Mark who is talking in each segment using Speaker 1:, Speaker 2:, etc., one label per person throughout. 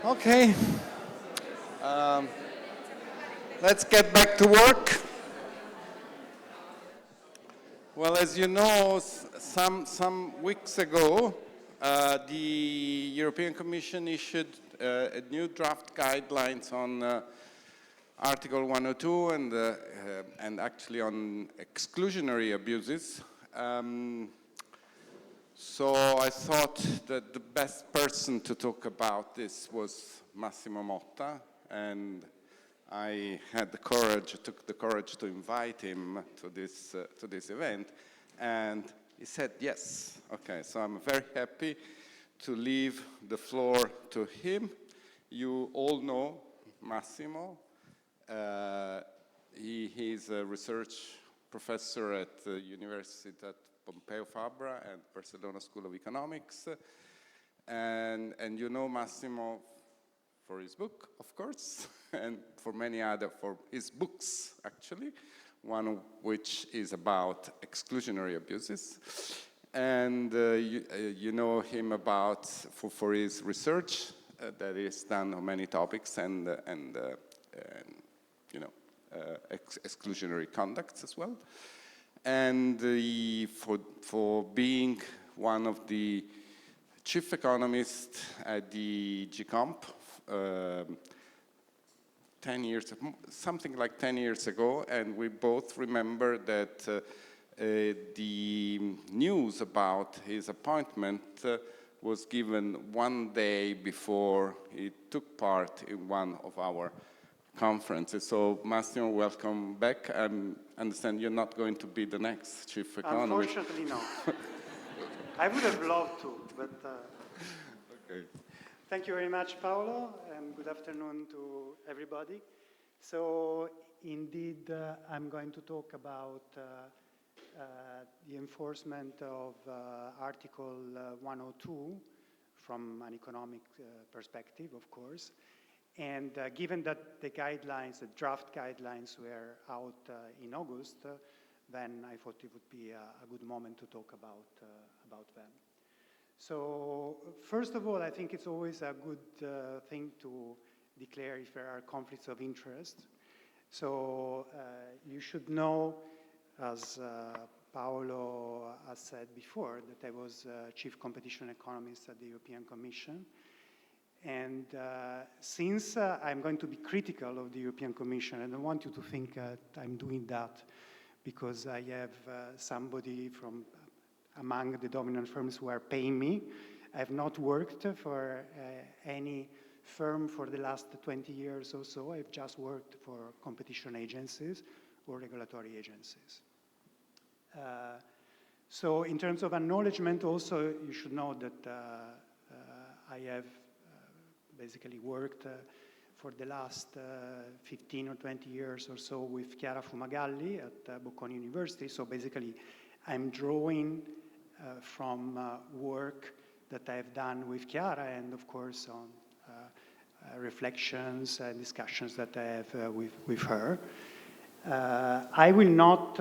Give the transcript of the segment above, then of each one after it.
Speaker 1: Okay, um, let's get back to work. Well, as you know, some weeks ago, the European Commission issued a new draft guidelines on Article 102 and actually on exclusionary abuses. So I thought that the best person to talk about this was Massimo Motta, and I took the courage to invite him to this event, and he said yes. Okay, so I'm very happy to leave the floor to him. You all know Massimo. He's a research professor at the Universitat Pompeu Fabra and Barcelona School of Economics. And you know Massimo for his book, of course, and for his books, actually, one of which is about exclusionary abuses. And you know him for his research that is done on many topics and exclusionary conducts as well. And for being one of the chief economists at the GComp something like 10 years ago, and we both remember that the news about his appointment was given one day before he took part in one of our conferences. So, Massimo, welcome back. I understand you're not going to be the next chief economist.
Speaker 2: Unfortunately, no. I would have loved to, but...
Speaker 1: Okay.
Speaker 2: Thank you very much, Paolo, and good afternoon to everybody. So, indeed, I'm going to talk about the enforcement of Article 102 from an economic perspective, of course. And given that the draft guidelines were out in August, then I thought it would be a good moment to talk about them. So first of all, I think it's always a good thing to declare if there are conflicts of interest. So you should know, as Paolo has said before, that I was chief competition economist at the European Commission. And since I'm going to be critical of the European Commission, I don't want you to think that I'm doing that because I have somebody from among the dominant firms who are paying me. I have not worked for any firm for the last 20 years or so. I've just worked for competition agencies or regulatory agencies. So in terms of acknowledgement also, you should know that I have basically worked for the last 15 or 20 years or so with Chiara Fumagalli at Bocconi University. So basically, I'm drawing from work that I've done with Chiara and, of course, on reflections and discussions that I have with her. I will not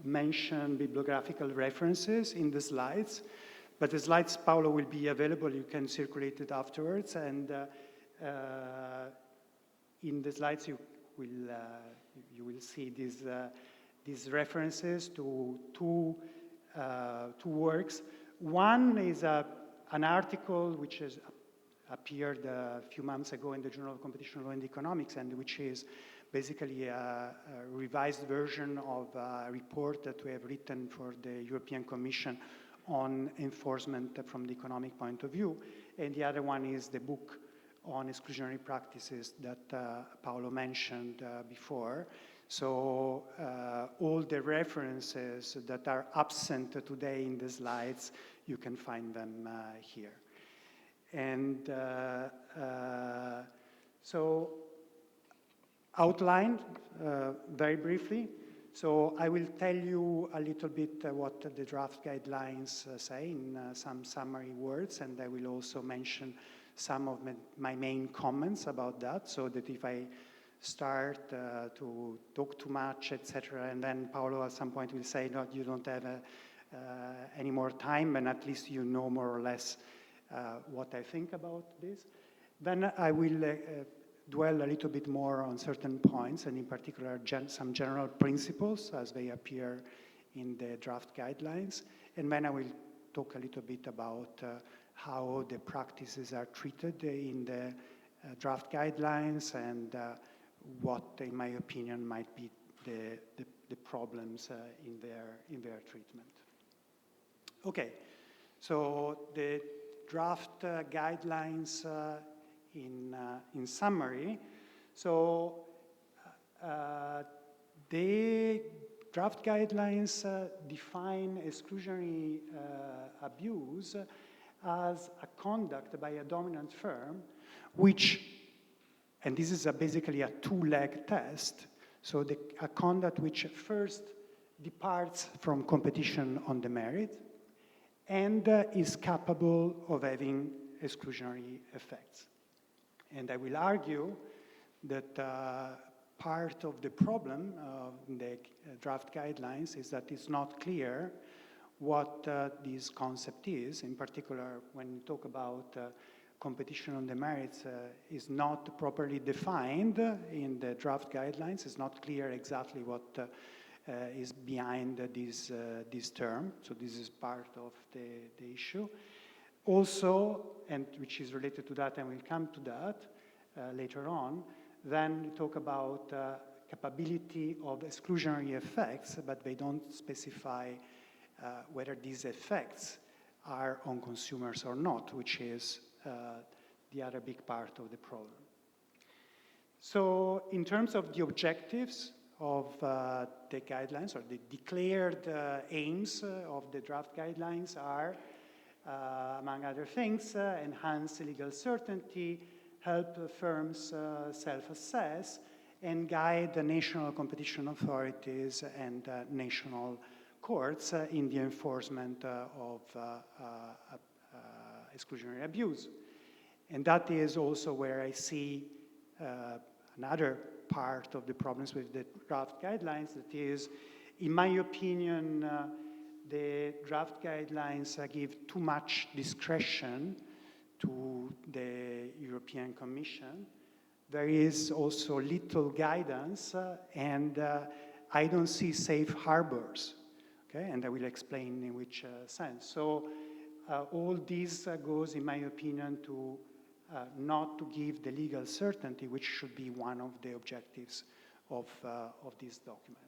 Speaker 2: mention bibliographical references in the slides, but the slides, Paolo, will be available. You can circulate it afterwards. And in the slides, you will see these references to two works. One is an article which has appeared a few months ago in the Journal of Competition Law and Economics, and which is basically a revised version of a report that we have written for the European Commission on enforcement from the economic point of view. And the other one is the book on exclusionary practices that Paolo mentioned before. So all the references that are absent today in the slides, you can find them here. And so outlined very briefly. So I will tell you a little bit what the draft guidelines say in some summary words, and I will also mention some of my main comments about that, so that if I start to talk too much, etc., and then Paolo at some point will say, no, you don't have any more time, and at least you know more or less what I think about this. Then I will dwell a little bit more on certain points, and in particular some general principles as they appear in the draft guidelines. And then I will talk a little bit about how the practices are treated in the draft guidelines and what, in my opinion, might be the problems in their treatment. Okay, so the draft guidelines in summary. So the draft guidelines define exclusionary abuse as a conduct by a dominant firm which, and this is basically a two-leg test, so a conduct which first departs from competition on the merit and is capable of having exclusionary effects. And I will argue that part of the problem of the draft guidelines is that it's not clear what this concept is. In particular, when we talk about competition on the merits is not properly defined in the draft guidelines. It's not clear exactly what is behind this term. So this is part of the issue. Also, and which is related to that, and we'll come to that later on, then we talk about capability of exclusionary effects, but they don't specify whether these effects are on consumers or not, which is the other big part of the problem. So in terms of the objectives of the guidelines, or the declared aims of the draft guidelines are, among other things, enhance legal certainty, help firms self-assess, and guide the national competition authorities and national courts in the enforcement of exclusionary abuse. And that is also where I see another part of the problems with the draft guidelines. That is, in my opinion, the draft guidelines give too much discretion to the European Commission. There is also little guidance, and I don't see safe harbors. Okay, and I will explain in which sense. So all this goes, in my opinion, to not to give the legal certainty, which should be one of the objectives of this document.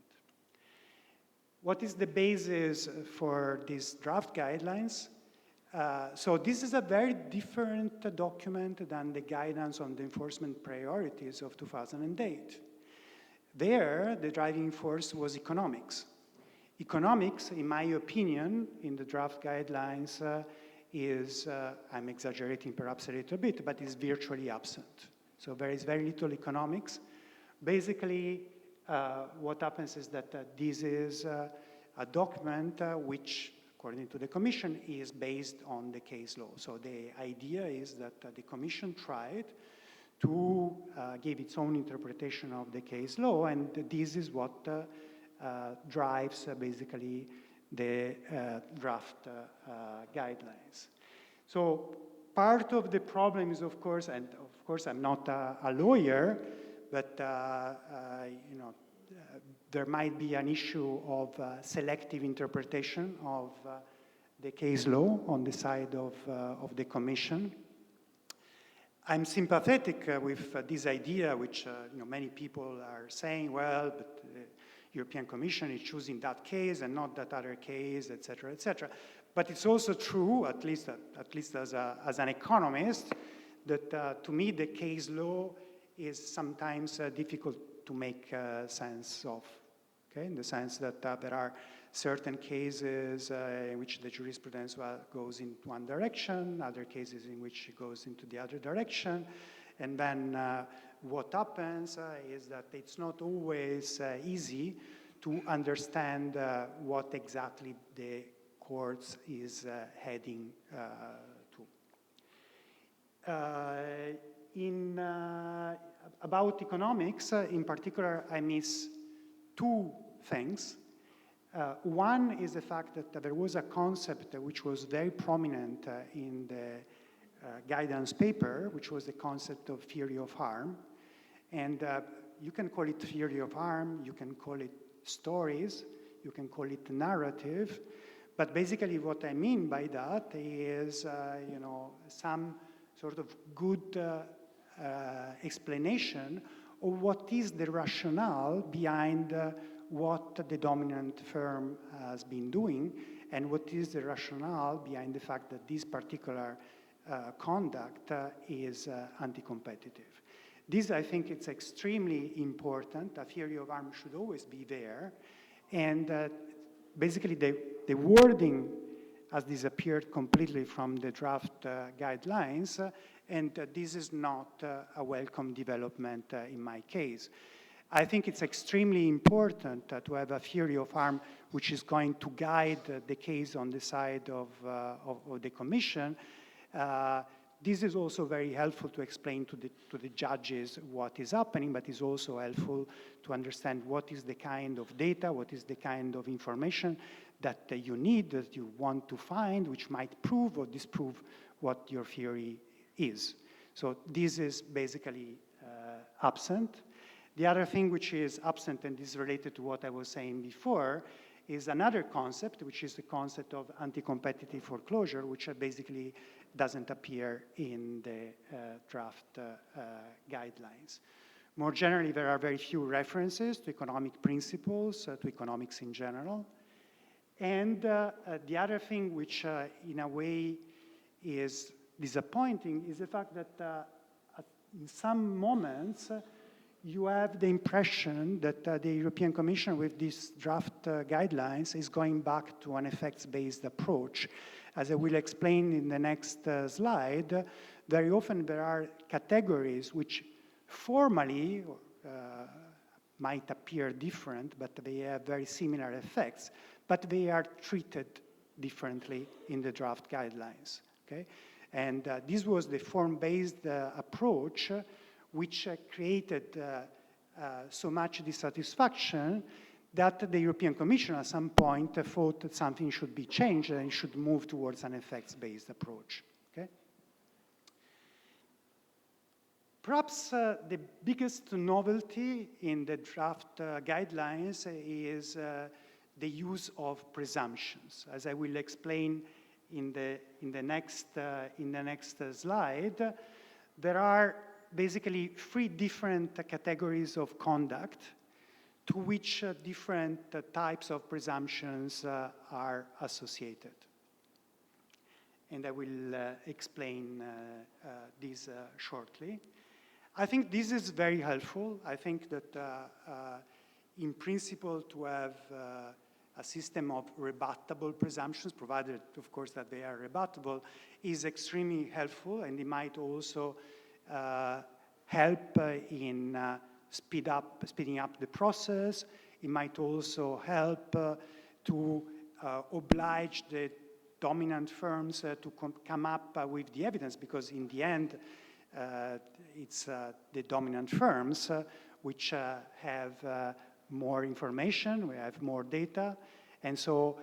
Speaker 2: What is the basis for these draft guidelines? So this is a very different document than the guidance on the enforcement priorities of 2008. There, the driving force was economics. Economics, in my opinion, in the draft guidelines is, I'm exaggerating perhaps a little bit, but is virtually absent. So there is very little economics. Basically, what happens is that this is a document which, according to the Commission, is based on the case law. So the idea is that the Commission tried to give its own interpretation of the case law, and this is what drives basically the draft guidelines. So part of the problem is, of course, and of course I'm not a lawyer, but you know, there might be an issue of selective interpretation of the case law on the side of the Commission. I'm sympathetic with this idea, which you know, many people are saying, well, but the European Commission is choosing that case and not that other case, et cetera, et cetera. But it's also true, at least as an economist, that to me the case law is sometimes difficult to make sense of. Okay, in the sense that there are certain cases in which the jurisprudence goes in one direction, other cases in which it goes into the other direction, and then what happens is that it's not always easy to understand what exactly the courts is heading to. About economics, in particular, I miss two things. One is the fact that there was a concept which was very prominent in the guidance paper, which was the concept of theory of harm. And you can call it theory of harm, you can call it stories, you can call it narrative, but basically what I mean by that is, you know, some sort of good explanation of what is the rationale behind what the dominant firm has been doing, and what is the rationale behind the fact that this particular conduct is anti-competitive. This, I think, it's extremely important. A theory of harm should always be there. And basically, the wording has disappeared completely from the draft guidelines, and this is not a welcome development in my case. I think it's extremely important to have a theory of harm which is going to guide the case on the side of the Commission. This is also very helpful to explain to the judges what is happening, but it's also helpful to understand what is the kind of data, what is the kind of information that you need, that you want to find, which might prove or disprove what your theory is. So this is basically absent. The other thing which is absent, and is related to what I was saying before, is another concept, which is the concept of anti-competitive foreclosure, which basically doesn't appear in the draft guidelines. More generally, there are very few references to economic principles, to economics in general. And the other thing which, in a way, is disappointing is the fact that in some moments, you have the impression that the European Commission with these draft guidelines is going back to an effects-based approach. As I will explain in the next slide, very often there are categories which formally might appear different, but they have very similar effects, but they are treated differently in the draft guidelines, okay? And this was the form-based approach which created so much dissatisfaction that the European Commission at some point thought that something should be changed and should move towards an effects-based approach, okay? Perhaps the biggest novelty in the draft guidelines is the use of presumptions. As I will explain in the next slide, there are basically three different categories of conduct to which different types of presumptions are associated. And I will explain this shortly. I think this is very helpful. I think that in principle to have a system of rebuttable presumptions, provided of course that they are rebuttable, is extremely helpful, and it might also help in speeding up the process. It might also help to oblige the dominant firms to come up with the evidence, because in the end, it's the dominant firms which have more information, we have more data, and so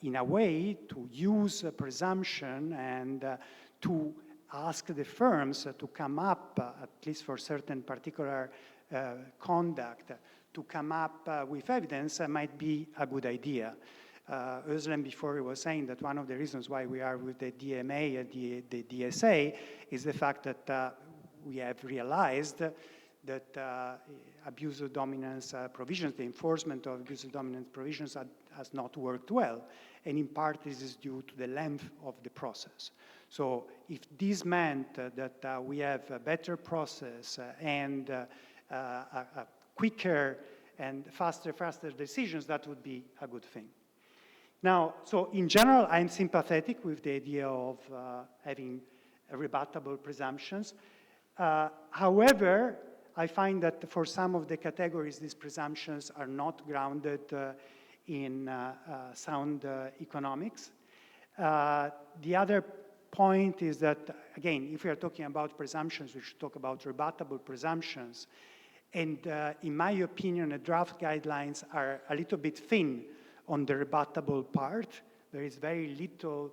Speaker 2: in a way to use a presumption and to ask the firms to come up, at least for certain particular conduct, to come up with evidence might be a good idea. Özlem before was saying that one of the reasons why we are with the DMA and the DSA is the fact that we have realized that abuse of dominance provisions, the enforcement of abuse of dominance provisions has not worked well. And in part, this is due to the length of the process. So if this meant that we have a better process and a quicker and faster decisions, that would be a good thing. Now, so in general, I'm sympathetic with the idea of having rebuttable presumptions. However, I find that for some of the categories, these presumptions are not grounded in sound economics. The other point is that, again, if we are talking about presumptions, we should talk about rebuttable presumptions. And in my opinion, the draft guidelines are a little bit thin on the rebuttable part. There is very little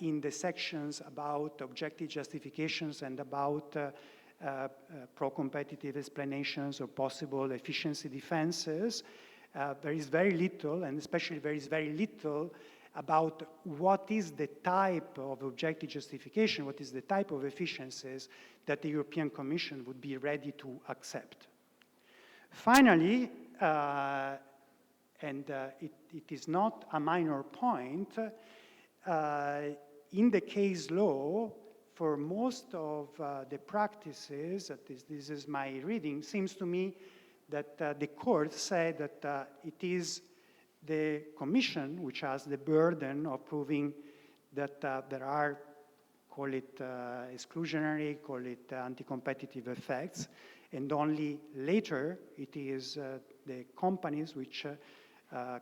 Speaker 2: in the sections about objective justifications and about pro-competitive explanations or possible efficiency defenses, there is very little, and especially there is very little about what is the type of objective justification, what is the type of efficiencies that the European Commission would be ready to accept. Finally, and it is not a minor point, in the case law, for most of the practices, this is my reading, seems to me that the court said that it is the Commission which has the burden of proving that there are, call it exclusionary, call it anti-competitive effects, and only later it is the companies which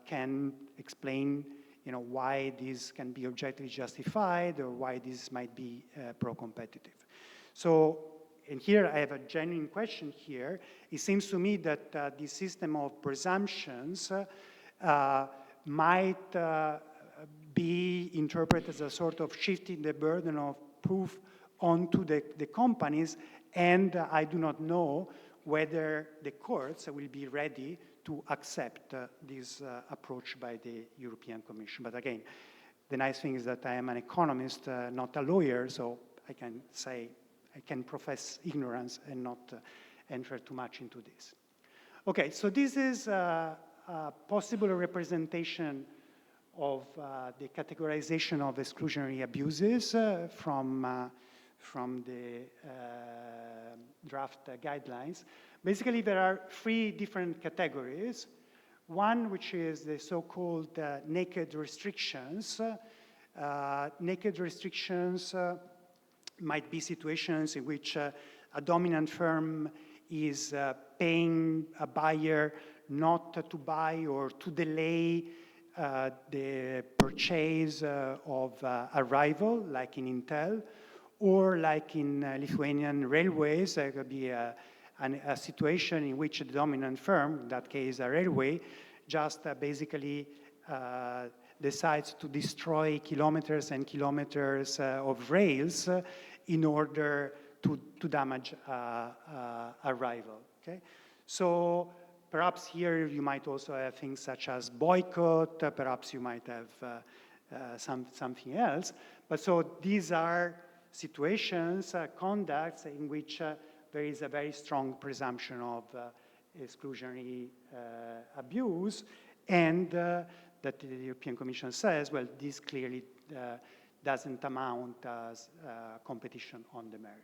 Speaker 2: can explain why this can be objectively justified or why this might be pro-competitive. So, and here I have a genuine question here. It seems to me that the system of presumptions might be interpreted as a sort of shifting the burden of proof onto the companies, and I do not know whether the courts will be ready to accept this approach by the European Commission. But again, the nice thing is that I am an economist, not a lawyer, so I can say, I can profess ignorance and not enter too much into this. Okay, so this is a possible representation of the categorization of exclusionary abuses from the draft guidelines. Basically, there are three different categories. One, which is the so-called naked restrictions. Naked restrictions might be situations in which a dominant firm is paying a buyer not to buy or to delay the purchase of a rival, like in Intel, or like in Lithuanian railways. There could be a situation in which the dominant firm, in that case a railway, just basically decides to destroy kilometers and kilometers of rails in order to damage a rival. Okay? So perhaps here you might also have things such as boycott, perhaps you might have something else. But so these are situations, conducts in which there is a very strong presumption of exclusionary abuse, and that the European Commission says, well, this clearly doesn't amount as competition on the merit.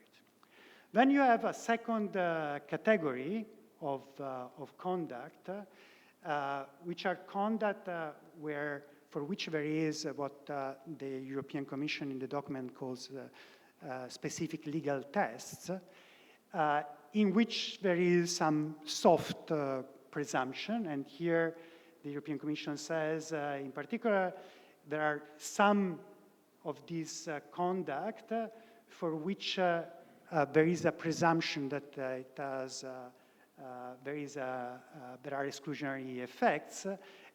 Speaker 2: Then you have a second category of conduct, which are conduct for which there is what the European Commission in the document calls specific legal tests, in which there is some soft presumption. And here the European Commission says, in particular, there are some of these conduct for which there is a presumption that there are exclusionary effects,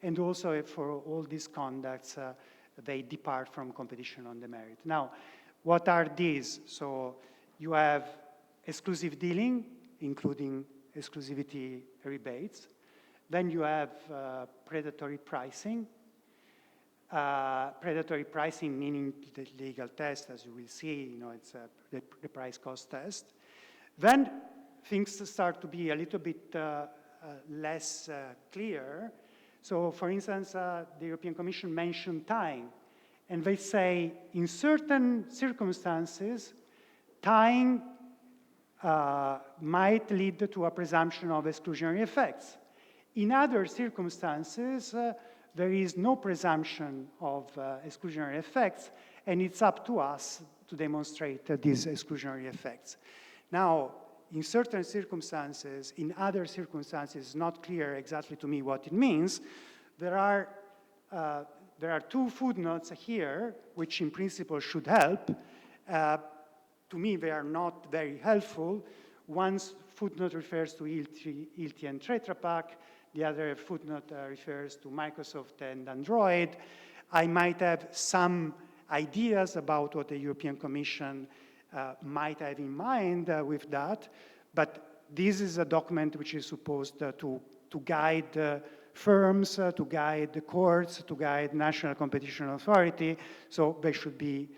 Speaker 2: and also for all these conducts, they depart from competition on the merit. Now, what are these? So you have exclusive dealing, including exclusivity rebates. Then you have predatory pricing. Predatory pricing meaning the legal test, as you will see, it's the price cost test. Then things start to be a little bit less clear. So, for instance, the European Commission mentioned tying, and they say in certain circumstances, tying might lead to a presumption of exclusionary effects. In other circumstances, there is no presumption of exclusionary effects, and it's up to us to demonstrate these exclusionary effects. Now, in certain circumstances, in other circumstances, it's not clear exactly to me what it means. There are two footnotes here, which in principle should help. To me, they are not very helpful. One footnote refers to ILTI and Tetra Pak. The other footnote refers to Microsoft and Android. I might have some ideas about what the European Commission might have in mind with that, but this is a document which is supposed to guide firms, to guide the courts, to guide national competition authority, so they should be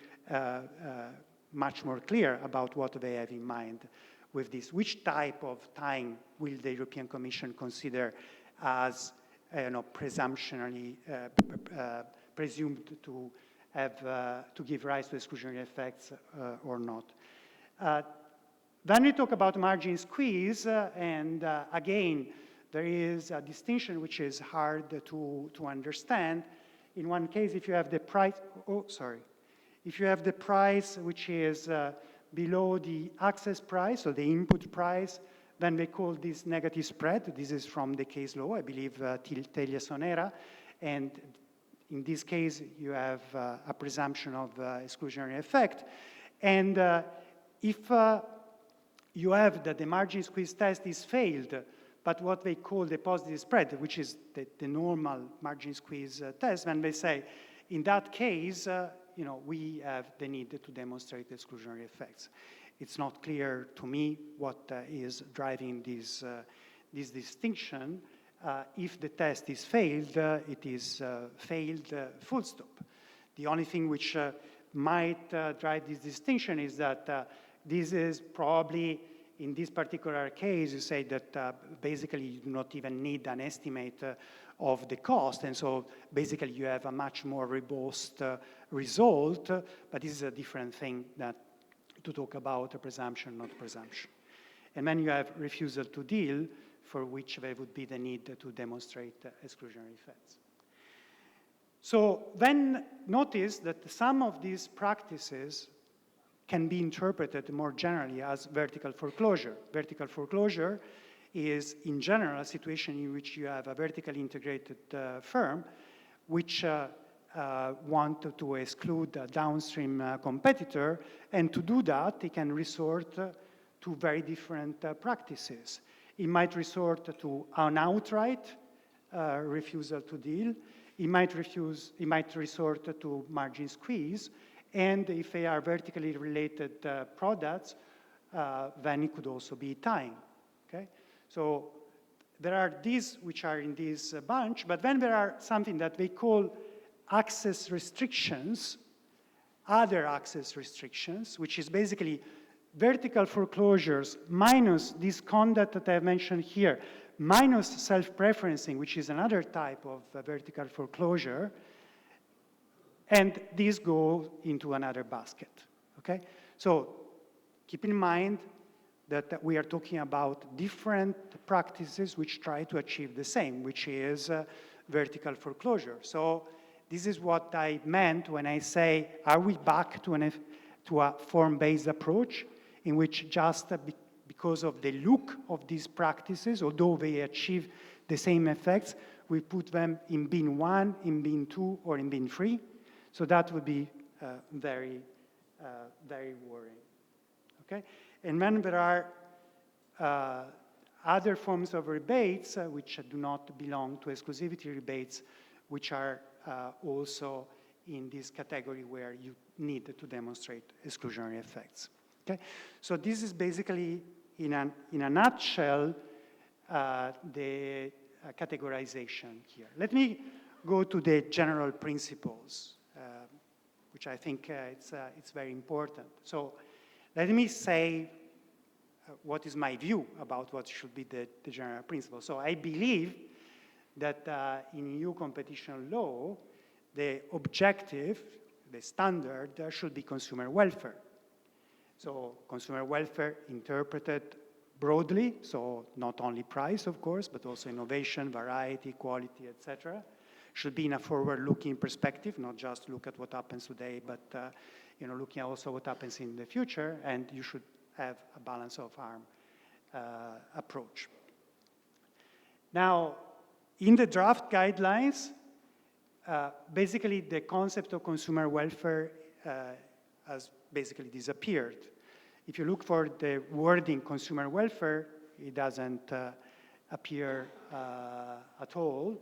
Speaker 2: much more clear about what they have in mind with this. Which type of time will the European Commission consider as presumptionally presumed to have to give rise to exclusionary effects or not? Then we talk about margin squeeze, and again, there is a distinction which is hard to understand. In one case, if you have the price, if you have the price which is below the access price or the input price, then we call this negative spread. This is from the case law, I believe, Telia Sonera. And in this case, you have a presumption of exclusionary effect. And if you have that the margin squeeze test is failed, but what they call the positive spread, which is the normal margin squeeze test, then they say, in that case, we have the need to demonstrate exclusionary effects. It's not clear to me what is driving this distinction. If the test is failed, it is failed full stop. The only thing which might drive this distinction is that this is probably, in this particular case, you say that basically you do not even need an estimate of the cost, and so basically you have a much more robust result, but this is a different thing that to talk about a presumption, not presumption. And then you have refusal to deal, for which there would be the need to demonstrate exclusionary effects. So then notice that some of these practices can be interpreted more generally as vertical foreclosure. Vertical foreclosure is, in general, a situation in which you have a vertically integrated firm which want to exclude a downstream competitor, and to do that, they can resort to very different practices. It might resort to an outright refusal to deal. It might resort to margin squeeze, and if they are vertically related products, then it could also be tying. Okay, so there are these which are in this bunch, but then there are something that they call access restrictions, other access restrictions, which is basically vertical foreclosures minus this conduct that I mentioned here, minus self-preferencing, which is another type of vertical foreclosure, and these go into another basket, okay? So keep in mind that we are talking about different practices which try to achieve the same, which is vertical foreclosure. So this is what I meant when I say, are we back to a form-based approach in which just because of the look of these practices, although they achieve the same effects, we put them in bin 1, in bin 2, or in bin 3? So that would be very, very worrying, okay? And then there are other forms of rebates which do not belong to exclusivity rebates, which are also in this category where you need to demonstrate exclusionary effects. Okay, so this is basically, in a nutshell, the categorization here. Let me go to the general principles, which I think it's very important. So let me say what is my view about what should be the general principle. So I believe that in EU competition law, the objective, the standard, should be consumer welfare. So consumer welfare interpreted broadly, so not only price, of course, but also innovation, variety, quality, etc., should be in a forward-looking perspective, not just look at what happens today, but looking also what happens in the future, and you should have a balance of harm approach. Now, in the draft guidelines, basically the concept of consumer welfare has basically disappeared. If you look for the wording consumer welfare, it doesn't appear at all.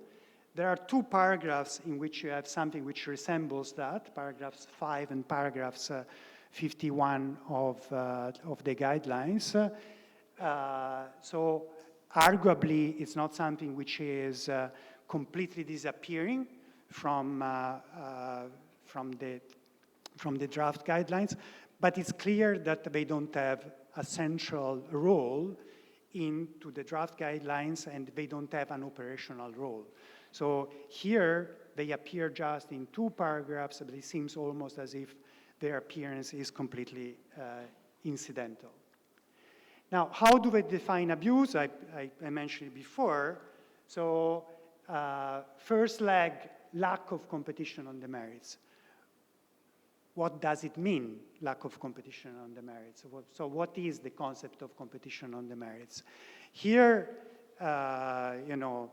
Speaker 2: There are two paragraphs in which you have something which resembles that, paragraphs 5 and paragraphs 51 of the guidelines. So arguably, it's not something which is completely disappearing from the draft guidelines, but it's clear that they don't have a central role into the draft guidelines, and they don't have an operational role. So here, they appear just in two paragraphs, but it seems almost as if their appearance is completely incidental. Now, how do we define abuse? I mentioned it before. So first leg, lack of competition on the merits. What does it mean, lack of competition on the merits? So what is the concept of competition on the merits? Here, you know,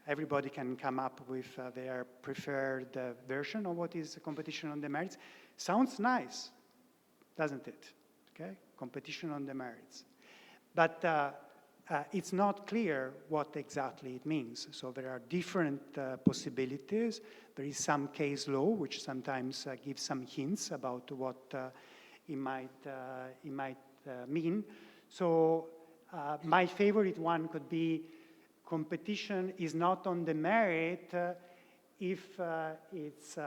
Speaker 2: everybody can come up with their preferred version of what is competition on the merits. Sounds nice, doesn't it? Okay, competition on the merits. But it's not clear what exactly it means. So there are different possibilities. There is some case law, which sometimes gives some hints about what it might mean. So my favorite one could be competition is not on the merit if it's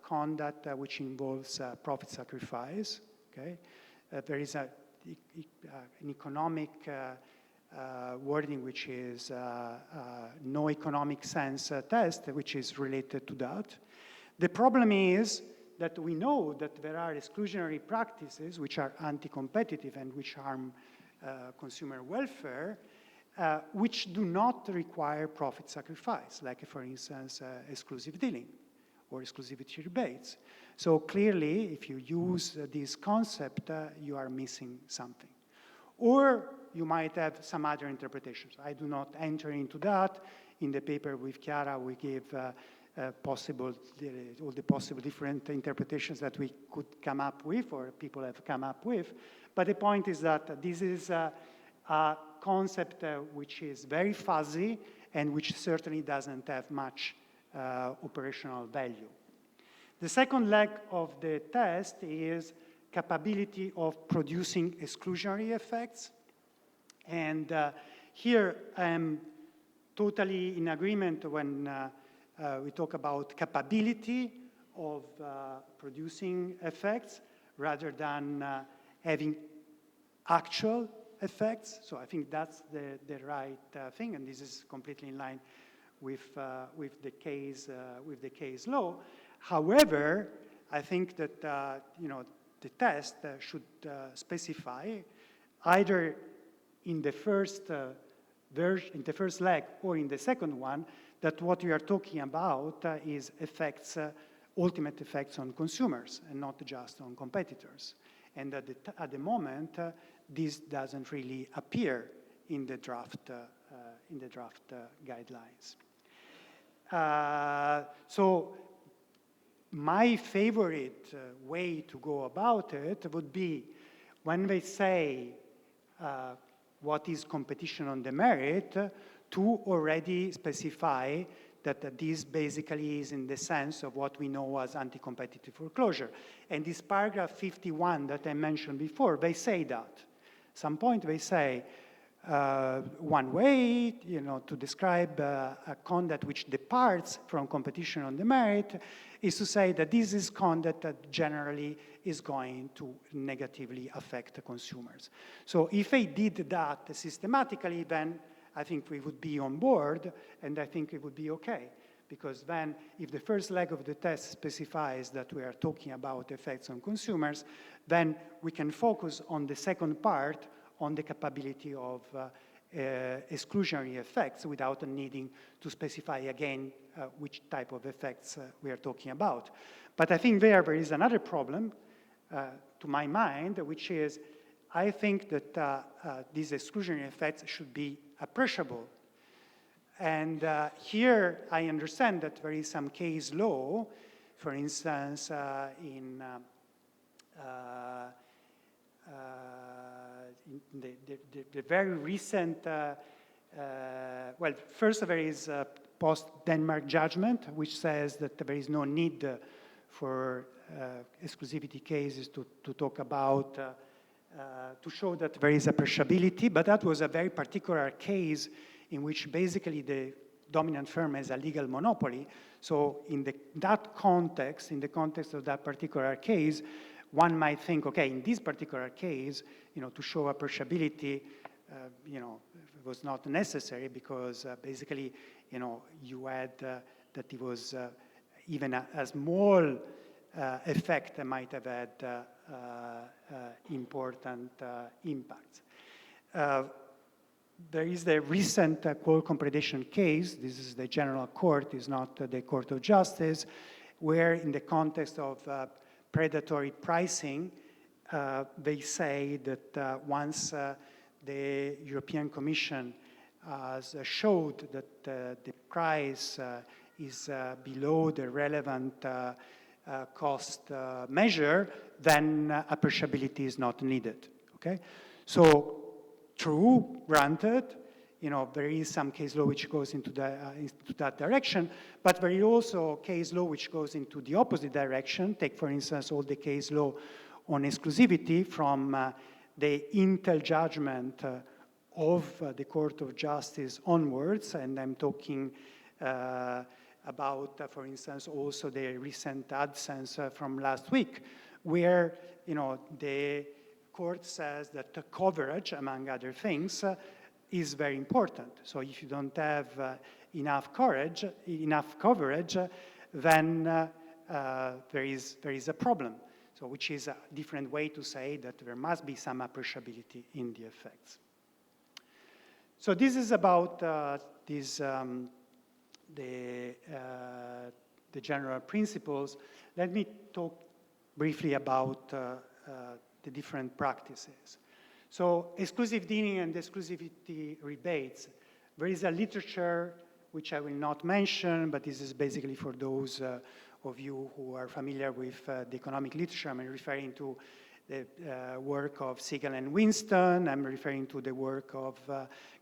Speaker 2: conduct which involves profit sacrifice. Okay, there is an economic wording which is no economic sense test, which is related to that. The problem is that we know that there are exclusionary practices which are anti-competitive and which harm consumer welfare, which do not require profit sacrifice, like, for instance, exclusive dealing or exclusivity rebates. So clearly, if you use this concept, you are missing something. Or you might have some other interpretations. I do not enter into that. In the paper with Chiara, we give all the possible different interpretations that we could come up with or people have come up with. But the point is that this is a concept which is very fuzzy and which certainly doesn't have much operational value. The second leg of the test is capability of producing exclusionary effects. And here I'm totally in agreement when we talk about capability of producing effects rather than having actual effects. So I think that's the right thing, and this is completely in line with the case law. However, I think that you know, the test should specify either in the first version, in the first leg, or in the second one, that what we are talking about is effects, ultimate effects on consumers, and not just on competitors. And at the moment, this doesn't really appear in the draft guidelines. So my favorite way to go about it would be when they say what is competition on the merit, to already specify that this basically is in the sense of what we know as anti-competitive foreclosure. And this paragraph 51 that I mentioned before, they say that. At some point they say, one way, you know, to describe a conduct which departs from competition on the merit is to say that this is conduct that generally is going to negatively affect the consumers. So if they did that systematically, then I think we would be on board, and I think it would be okay. Because then, if the first leg of the test specifies that we are talking about effects on consumers, then we can focus on the second part, on the capability of exclusionary effects without needing to specify again which type of effects we are talking about. But I think there is another problem, to my mind, which is I think that these exclusionary effects should be appreciable. And here I understand that there is some case law, for instance, in the very recent, well, first there is post-Denmark judgment, which says that there is no need for exclusivity cases to talk about, to show that there is appreciability, but that was a very particular case in which basically the dominant firm has a legal monopoly. So in that context, in the context of that particular case, one might think, okay, in this particular case, to show appreciability, was not necessary because basically, you had that it was even a small effect that might have had important impacts. There is the recent Qualcomm predation case. This is the General Court, is not the Court of Justice, where in the context of predatory pricing, they say that once the European Commission has showed that the price is below the relevant cost measure, then appreciability is not needed, okay? So, true, granted, there is some case law which goes into that direction, but there is also case law which goes into the opposite direction. Take, for instance, all the case law on exclusivity from the Intel judgment of the Court of Justice onwards, and I'm talking about, for instance, also the recent AdSense from last week, where the court says that the coverage, among other things, is very important. So if you don't have enough coverage, then there is a problem. So which is a different way to say that there must be some appreciability in the effects. So this is about the general principles. Let me talk briefly about the different practices. So exclusive dealing and exclusivity rebates. There is a literature which I will not mention, but this is basically for those of you who are familiar with the economic literature. I'm referring to the work of Siegel and Winston. I'm referring to the work of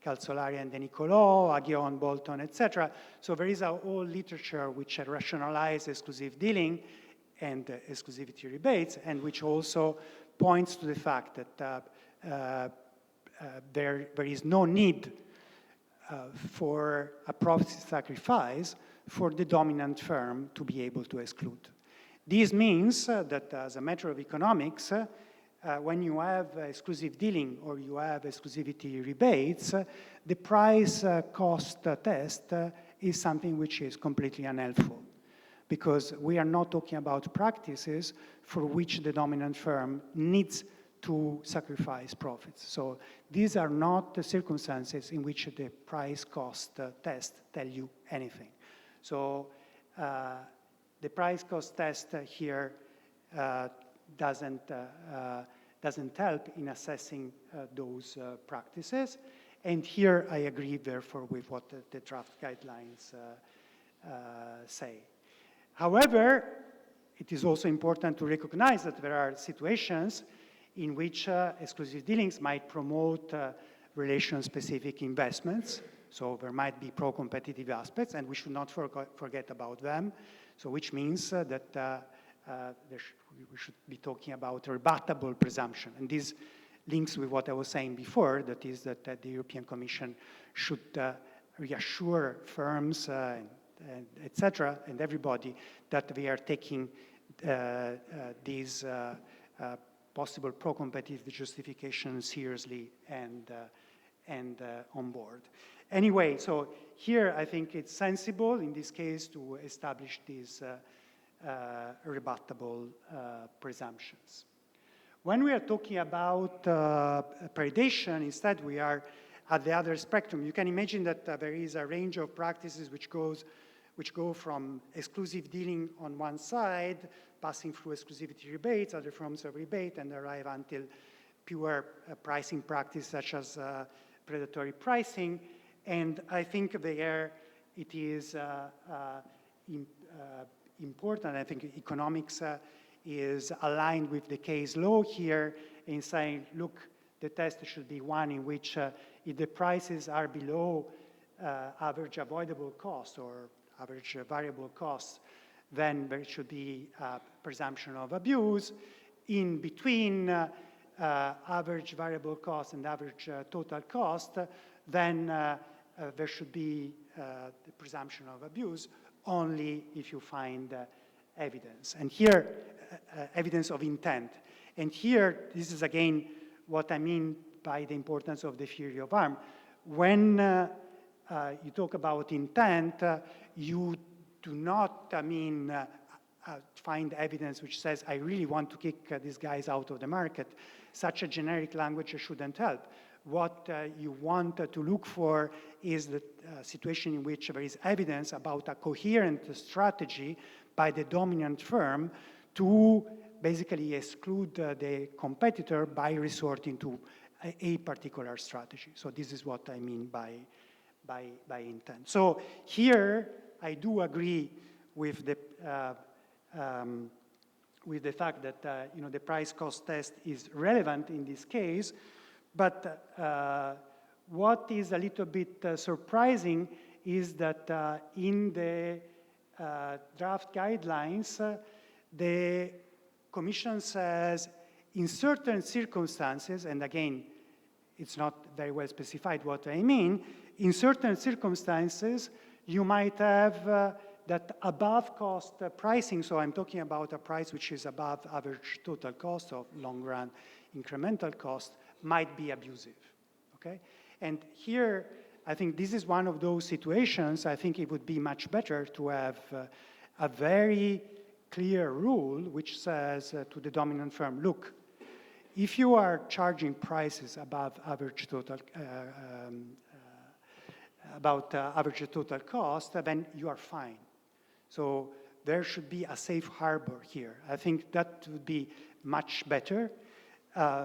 Speaker 2: Calzolari and De Nicolò, Aghion, Bolton, etc. So there is a whole literature which rationalizes exclusive dealing and exclusivity rebates, and which also points to the fact that there is no need for a profit sacrifice for the dominant firm to be able to exclude. This means that as a matter of economics, when you have exclusive dealing or you have exclusivity rebates, the price cost test is something which is completely unhelpful, because we are not talking about practices for which the dominant firm needs to sacrifice profits. So these are not the circumstances in which the price cost test tell you anything. So the price cost test here doesn't help in assessing those practices. And here I agree, therefore, with what the draft guidelines say. However, it is also important to recognize that there are situations in which exclusive dealings might promote relation-specific investments. So there might be pro-competitive aspects, and we should not forget about them. So which means that we should be talking about a rebuttable presumption. And this links with what I was saying before, that is that the European Commission should reassure firms, et cetera, and everybody that we are taking these possible pro-competitive justification seriously and on board. Anyway, so here I think it's sensible in this case to establish these rebuttable presumptions. When we are talking about predation, instead we are at the other spectrum. You can imagine that there is a range of practices which go from exclusive dealing on one side, passing through exclusivity rebates, other forms of rebate, and arrive until pure pricing practice such as predatory pricing. And I think there it is important. I think economics is aligned with the case law here in saying, look, the test should be one in which if the prices are below average avoidable cost or average variable cost, then there should be a presumption of abuse. In between average variable cost and average total cost, then there should be the presumption of abuse only if you find evidence. And here, evidence of intent. And here, this is again what I mean by the importance of the theory of harm. When you talk about intent, you do not find evidence which says, I really want to kick these guys out of the market. Such a generic language shouldn't help. What you want to look for is the situation in which there is evidence about a coherent strategy by the dominant firm to basically exclude the competitor by resorting to a particular strategy. So this is what I mean by intent. So here, I do agree with the fact that the price-cost test is relevant in this case, but what is a little bit surprising is that in the draft guidelines, the Commission says in certain circumstances, and again, it's not very well specified what I mean, in certain circumstances, you might have that above cost pricing, so I'm talking about a price which is above average total cost of long run incremental cost, might be abusive, okay? And here, I think this is one of those situations, I think it would be much better to have a very clear rule which says to the dominant firm, look, if you are charging prices above average total average total cost, then you are fine. So there should be a safe harbor here. I think that would be much better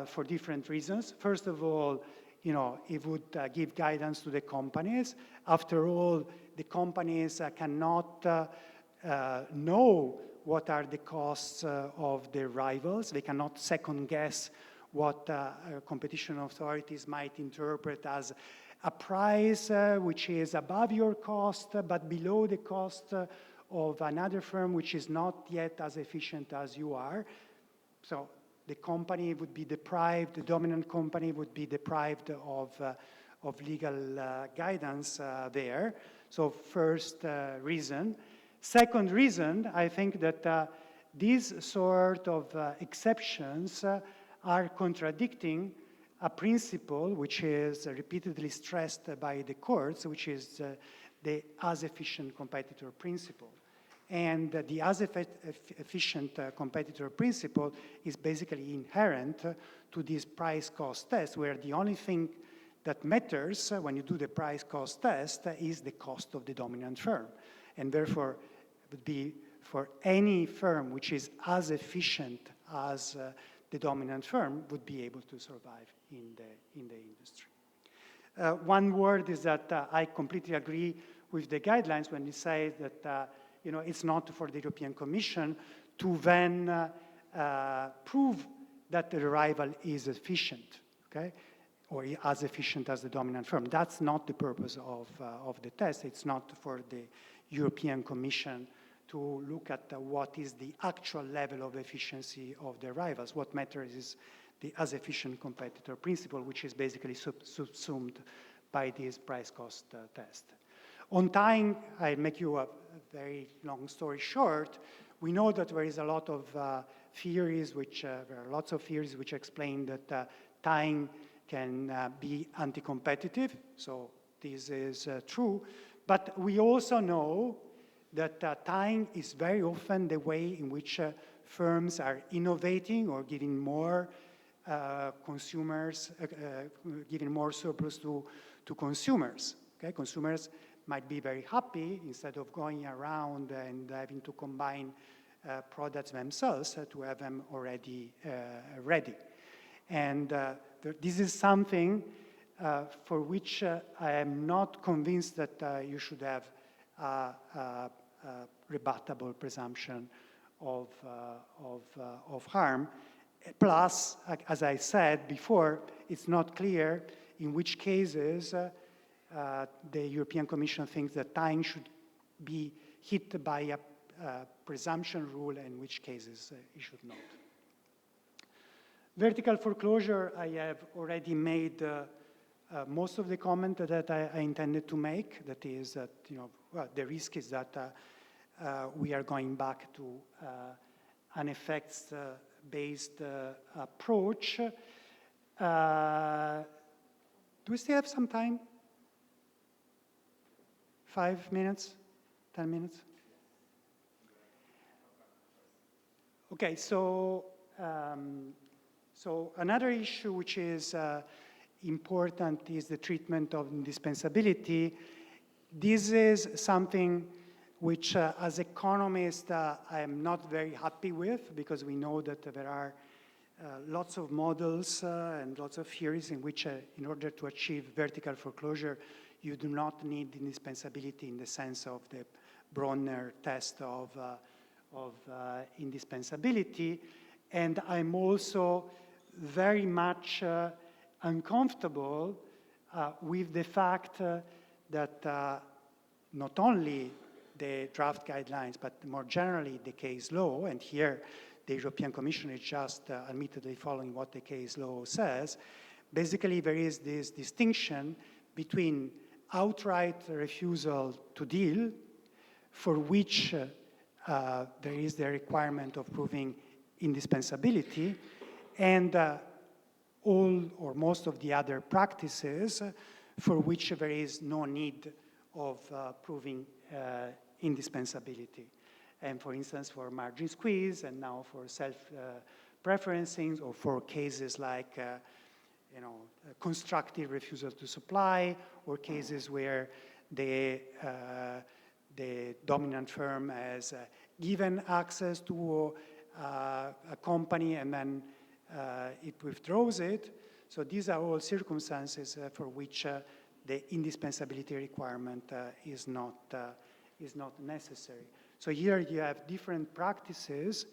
Speaker 2: for different reasons. First of all, it would give guidance to the companies. After all, the companies cannot know what are the costs of their rivals. They cannot second guess what competition authorities might interpret as a price which is above your cost but below the cost of another firm which is not yet as efficient as you are. So the company would be deprived, the dominant company would be deprived of legal guidance there. So first reason. Second reason, I think that these sort of exceptions are contradicting a principle which is repeatedly stressed by the courts, which is the as efficient competitor principle. And the as efficient competitor principle is basically inherent to this price-cost test, where the only thing that matters when you do the price-cost test is the cost of the dominant firm. And therefore, it would be for any firm which is as efficient as the dominant firm would be able to survive in the industry. One word is that I completely agree with the guidelines when they say that it's not for the European Commission to then prove that the rival is efficient, okay, or as efficient as the dominant firm. That's not the purpose of the test. It's not for the European Commission to look at what is the actual level of efficiency of the rivals. What matters is the as efficient competitor principle, which is basically subsumed by this price-cost test. On tying, I make you a very long story short. We know that there is a lot of theories there are lots of theories which explain that tying can be anti-competitive. So this is true. But we also know that tying is very often the way in which firms are innovating or giving more consumers, giving more surplus to consumers. Okay? Consumers might be very happy instead of going around and having to combine products themselves to have them already ready. And this is something for which I am not convinced that you should have a rebuttable presumption of harm. Plus, as I said before, it's not clear in which cases the European Commission thinks that tying should be hit by a presumption rule, in which cases it should not. Vertical foreclosure, I have already made most of the comment that I intended to make. That is that, well, the risk is that we are going back to an effects-based approach. Do we still have some time? 5 minutes? 10 minutes? Okay, so another issue which is important is the treatment of indispensability. This is something which, as economist, I am not very happy with, because we know that there are lots of models and lots of theories in which, in order to achieve vertical foreclosure, you do not need indispensability in the sense of the Bronner test of indispensability. And I'm also very much uncomfortable with the fact that not only the draft guidelines, but more generally the case law, and here the European Commission is just admittedly following what the case law says. Basically, there is this distinction between outright refusal to deal, for which there is the requirement of proving indispensability, and all or most of the other practices for which there is no need of proving indispensability. And for instance, for margin squeeze, and now for self-preferencing, or for cases like constructive refusal to supply, or cases where the dominant firm has given access to a company and then it withdraws it. So these are all circumstances for which the indispensability requirement is not necessary. So here you have different practices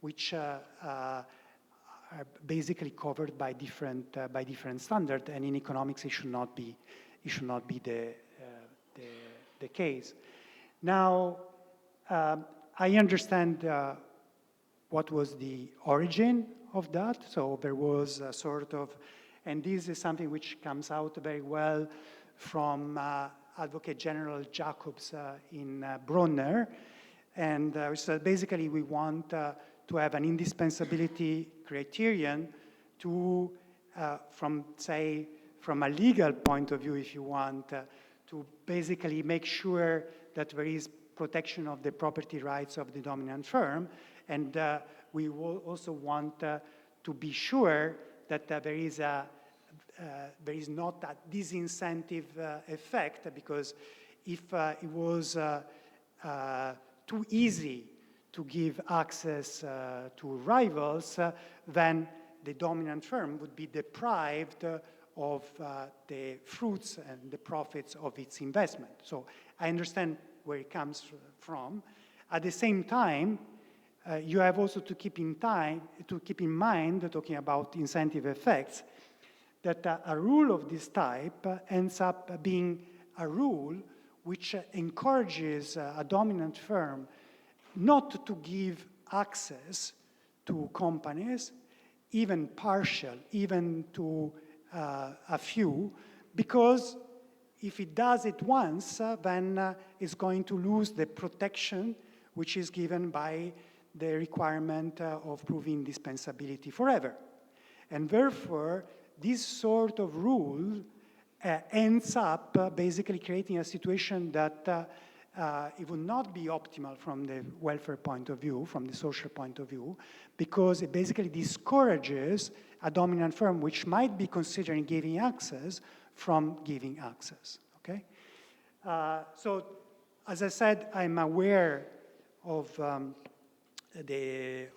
Speaker 2: which are basically covered by different standards, and in economics it should not be the case. Now, I understand what was the origin of that. So there was a sort of, and this is something which comes out very well from Advocate General Jacobs in Bronner, and so basically we want to have an indispensability criterion to, from a legal point of view, if you want, to basically make sure that there is protection of the property rights of the dominant firm, and we will also want to be sure that there is not a disincentive effect, because if it was too easy to give access to rivals, then the dominant firm would be deprived of the fruits and the profits of its investment. So I understand where it comes from. At the same time, you have also to keep in mind, talking about incentive effects, that a rule of this type ends up being a rule which encourages a dominant firm not to give access to companies, even partial, even to a few, because if it does it once, then it's going to lose the protection which is given by the requirement of proving indispensability forever. And therefore, this sort of rule ends up basically creating a situation that it would not be optimal from the welfare point of view, from the social point of view, because it basically discourages a dominant firm which might be considering giving access from giving access, okay? So, as I said, I'm aware of the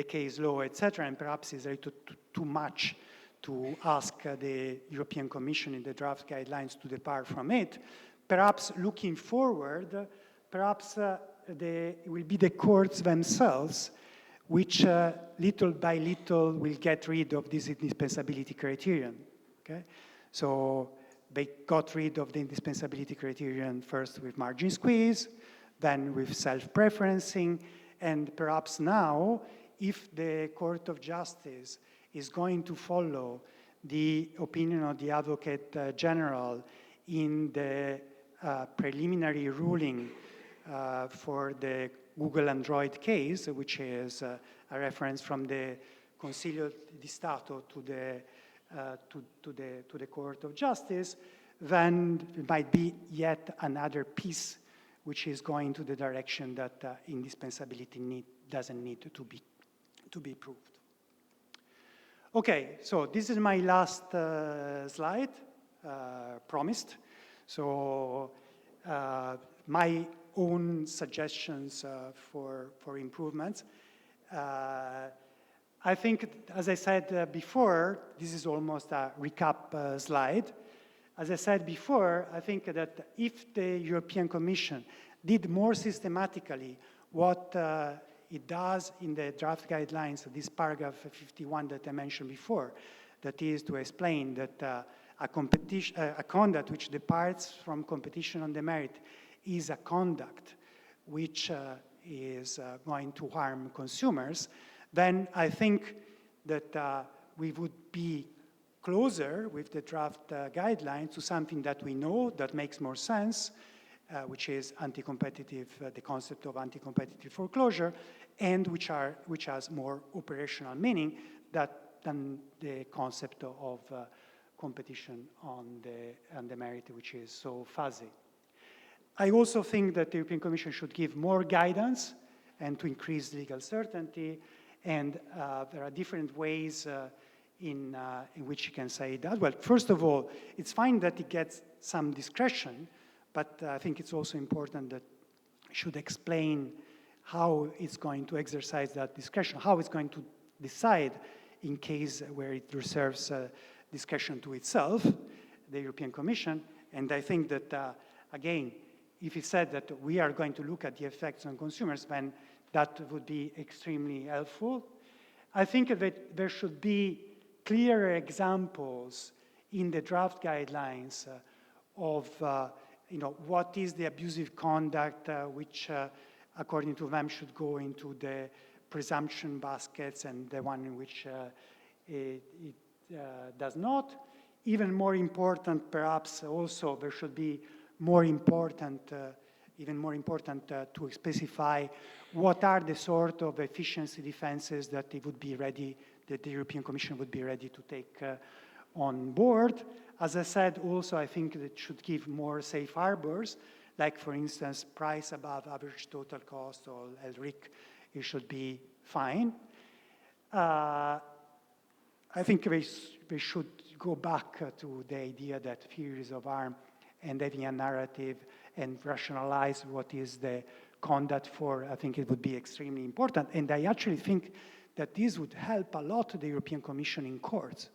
Speaker 2: case law, etc., and perhaps it's a little too much to ask the European Commission in the draft guidelines to depart from it. Perhaps looking forward, perhaps it will be the courts themselves which little by little will get rid of this indispensability criterion, okay? So they got rid of the indispensability criterion first with margin squeeze, then with self-preferencing, and perhaps now, if the Court of Justice is going to follow the opinion of the Advocate General in the preliminary ruling for the Google Android case, which is a reference from the Consiglio di Stato to the Court of Justice, then it might be yet another piece which is going to the direction that indispensability doesn't need to be proved. Okay, so this is my last slide, promised. So my own suggestions for improvements. I think, as I said before, this is almost a recap slide. As I said before, I think that if the European Commission did more systematically what it does in the draft guidelines, this paragraph 51 that I mentioned before, that is to explain that a conduct which departs from competition on the merit is a conduct which is going to harm consumers, then I think that we would be closer with the draft guidelines to something that we know that makes more sense, which is anti-competitive, the concept of anti-competitive foreclosure, and which has more operational meaning than the concept of competition on the merit, which is so fuzzy. I also think that the European Commission should give more guidance and to increase legal certainty, and there are different ways in which you can say that. Well, first of all, it's fine that it gets some discretion, but I think it's also important that it should explain how it's going to exercise that discretion, how it's going to decide in case where it reserves discretion to itself, the European Commission. And I think that, again, if it said that we are going to look at the effects on consumers, then that would be extremely helpful. I think that there should be clearer examples in the draft guidelines of what is the abusive conduct which, according to them, should go into the presumption baskets and the one in which it does not. Even more important, perhaps also, there should be more important, even more important to specify what are the sort of efficiency defenses that it would be ready, that the European Commission would be ready to take on board. As I said, also, I think that it should give more safe harbors, like, for instance, price above average total cost or LRIC, it should be fine. I think we should go back to the idea that theories of harm and having a narrative and rationalize what is the conduct for, I think it would be extremely important. And I actually think that this would help a lot the European Commission in courts.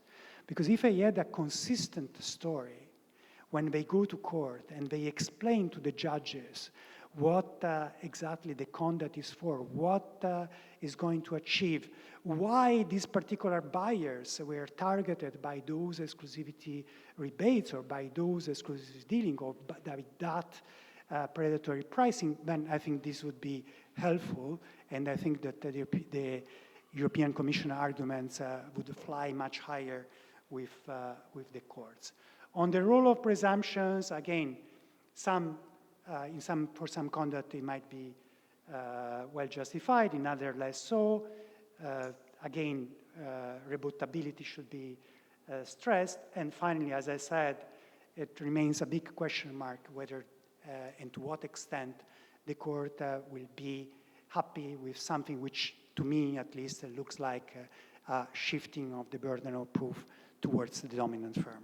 Speaker 2: Because if I had a consistent story, when they go to court and they explain to the judges what exactly the conduct is for, what is going to achieve, why these particular buyers were targeted by those exclusivity rebates or by those exclusive dealing or by that predatory pricing, then I think this would be helpful. And I think that the European Commission arguments would fly much higher with the courts. On the role of presumptions, again, for some conduct it might be well justified, in other less so. Again, rebuttability should be stressed. And finally, as I said, it remains a big question mark whether and to what extent the court will be happy with something which, to me at least, looks like a shifting of the burden of proof towards the dominant firm.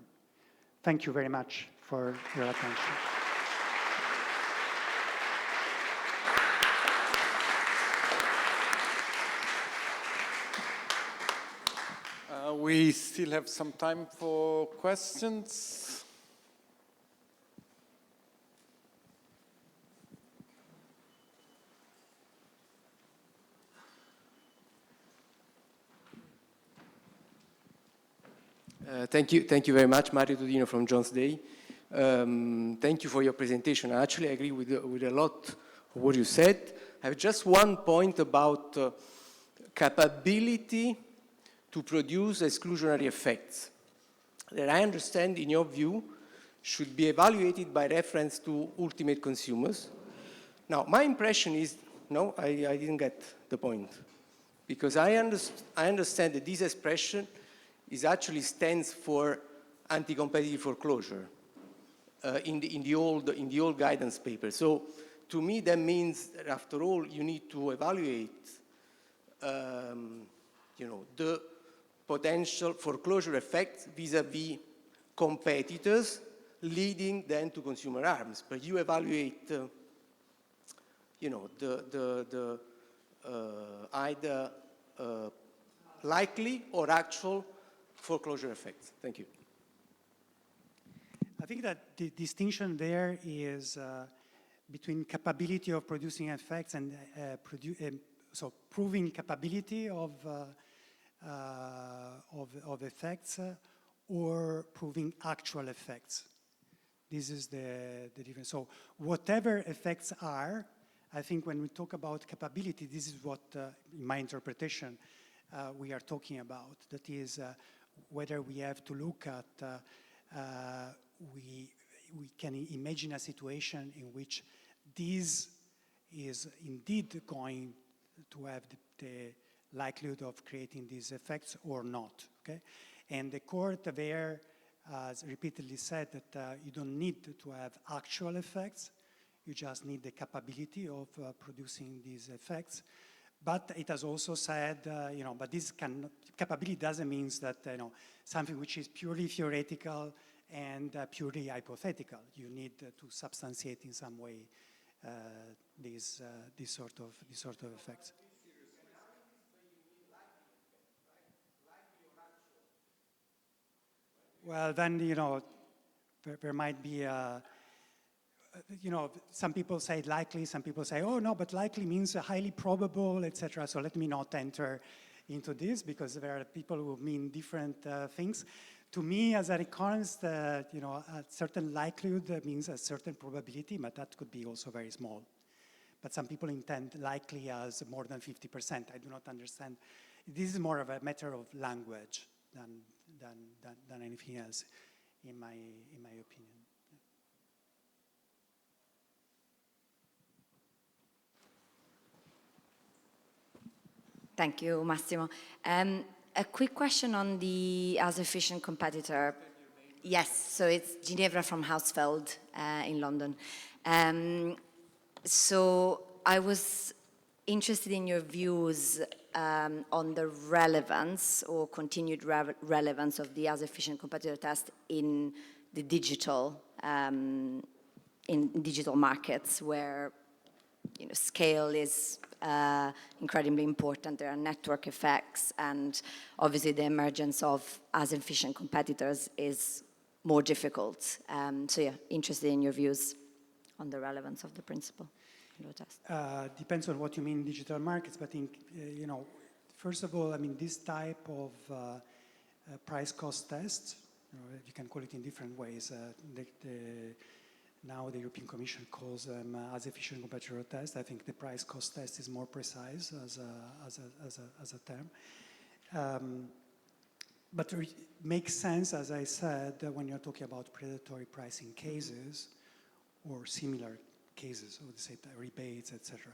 Speaker 2: Thank you very much for your attention.
Speaker 1: We still have some time for questions.
Speaker 3: Thank you very much, Mario Tudino from Jones Day. Thank you for your presentation. I actually agree with a lot of what you said. I have just one point about capability to produce exclusionary effects that I understand, in your view, should be evaluated by reference to ultimate consumers. Now, my impression is, no, I didn't get the point. Because I understand that this expression actually stands for anti-competitive foreclosure in the old guidance paper. So to me, that means that after all, you need to evaluate the potential foreclosure effects vis-a-vis competitors, leading then to consumer harms. But you evaluate, either likely or actual foreclosure effects. Thank you.
Speaker 2: I think that the distinction there is between capability of producing effects and so proving capability of effects or proving actual effects. This is the difference. So whatever effects are, I think when we talk about capability, this is what, in my interpretation, we are talking about. That is whether we have to look at, we can imagine a situation in which this is indeed going to have the likelihood of creating these effects or not, okay? And the court there has repeatedly said that you don't need to have actual effects, you just need the capability of producing these effects. But it has also said, but this capability doesn't mean that, something which is purely theoretical and purely hypothetical. You need to substantiate in some way these sort of effects. Well, then, there might be some people say likely, some people say, oh, no, but likely means highly probable, etc. So let me not enter into this because there are people who mean different things. To me, as an economist, a certain likelihood means a certain probability, but that could be also very small. But some people intend likely as more than 50%. I do not understand. This is more of a matter of language than anything else, in my opinion.
Speaker 4: Thank you, Massimo. A quick question on the as efficient competitor. Yes, so it's Ginevra from Hausfeld in London. So I was interested in your views on the relevance or continued relevance of the as efficient competitor test in the digital markets where scale is incredibly important. There are network effects, and obviously the emergence of as efficient competitors is more difficult. So yeah, interested in your views on the relevance of the principle.
Speaker 2: Depends on what you mean digital markets, but I think, first of all, this type of price cost test, you can call it in different ways. Now the European Commission calls them as efficient competitor test. I think the price cost test is more precise as a term. But it makes sense, as I said, when you're talking about predatory pricing cases or similar cases, or say rebates, etc.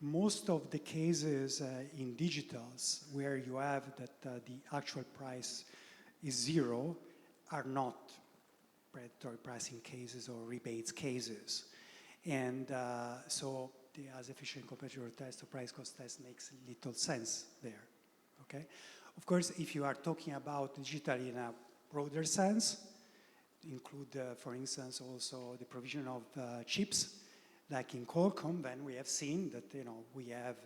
Speaker 2: Most of the cases in digitals where you have that the actual price is zero are not predatory pricing cases or rebates cases. And so the as efficient competitor test or price cost test makes little sense there, okay? Of course, if you are talking about digital in a broader sense, include, for instance, also the provision of chips, like in Qualcomm, then we have seen that, we have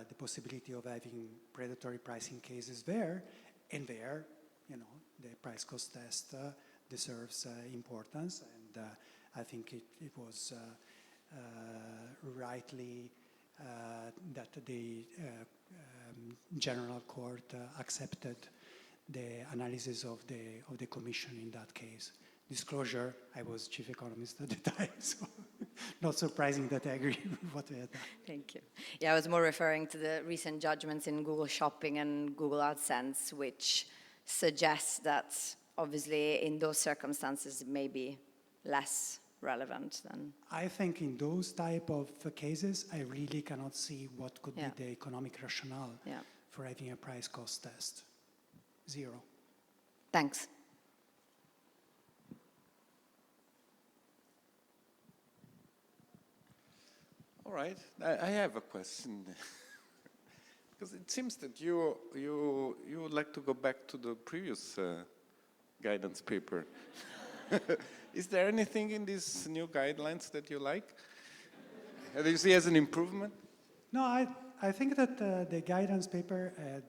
Speaker 2: the possibility of having predatory pricing cases there, and there, the price cost test deserves importance, and I think it was rightly that the General Court accepted the analysis of the Commission in that case. disclosure, I was chief economist at the time, so not surprising that I agree with what we had done.
Speaker 4: Thank you. Yeah, I was more referring to the recent judgments in Google Shopping and Google AdSense, which suggests that obviously in those circumstances it may be less relevant than...
Speaker 2: I think in those type of cases, I really cannot see what could
Speaker 4: Yeah.
Speaker 2: be the economic rationale
Speaker 4: Yeah.
Speaker 2: for having a price cost test. Zero.
Speaker 4: Thanks.
Speaker 1: All right, I have a question. Because it seems that you would like to go back to the previous guidance paper. Is there anything in these new guidelines that you like? Do you see as an improvement?
Speaker 2: No, I think that the guidance paper had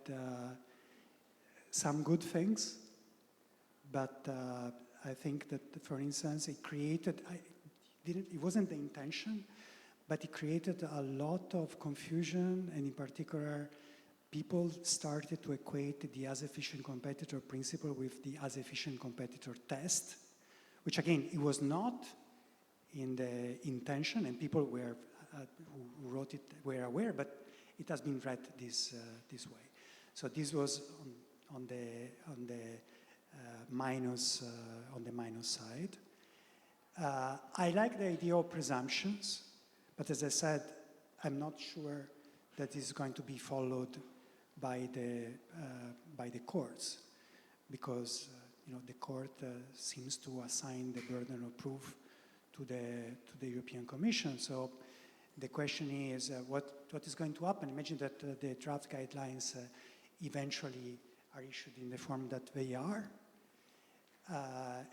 Speaker 2: some good things, but I think that, for instance, it created, it wasn't the intention, but it created a lot of confusion, and in particular, people started to equate the as efficient competitor principle with the as efficient competitor test, which again, it was not in the intention, and people were, who wrote it were aware, but it has been read this way. So this was on the minus side. I like the idea of presumptions, but as I said, I'm not sure that is going to be followed by the courts, because the court seems to assign the burden of proof to the European Commission. So the question is, what is going to happen? Imagine that the draft guidelines eventually are issued in the form that they are,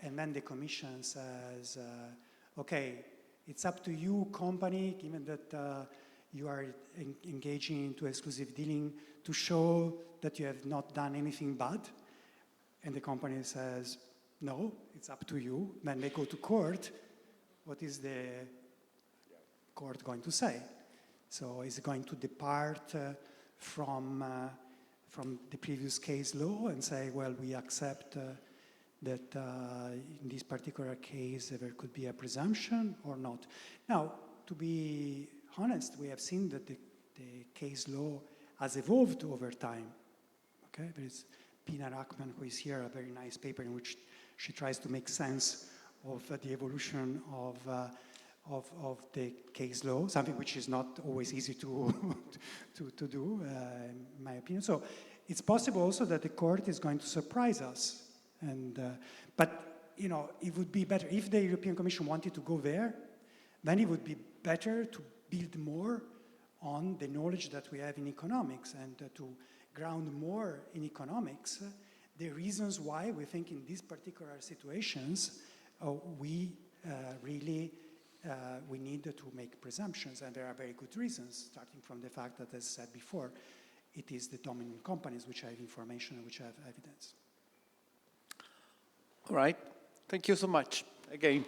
Speaker 2: and then the Commission says, okay, it's up to you, company, given that you are engaging into exclusive dealing, to show that you have not done anything bad. And the company says, no, it's up to you. Then they go to court. What is the court going to say? So is it going to depart from the previous case law and say, well, we accept that in this particular case there could be a presumption or not? Now, to be honest, we have seen that the case law has evolved over time. Okay, there is Pina Rachman, who is here, a very nice paper in which she tries to make sense of the evolution of the case law, something which is not always easy to do, in my opinion. So it's possible also that the court is going to surprise us. And but it would be better if the European Commission wanted to go there. Then it would be better to build more on the knowledge that we have in economics, and to ground more in economics the reasons why we think in these particular situations we really we need to make presumptions, and there are very good reasons, starting from the fact that, as I said before, it is the dominant companies which have information and which have evidence.
Speaker 1: All right. Thank you so much again.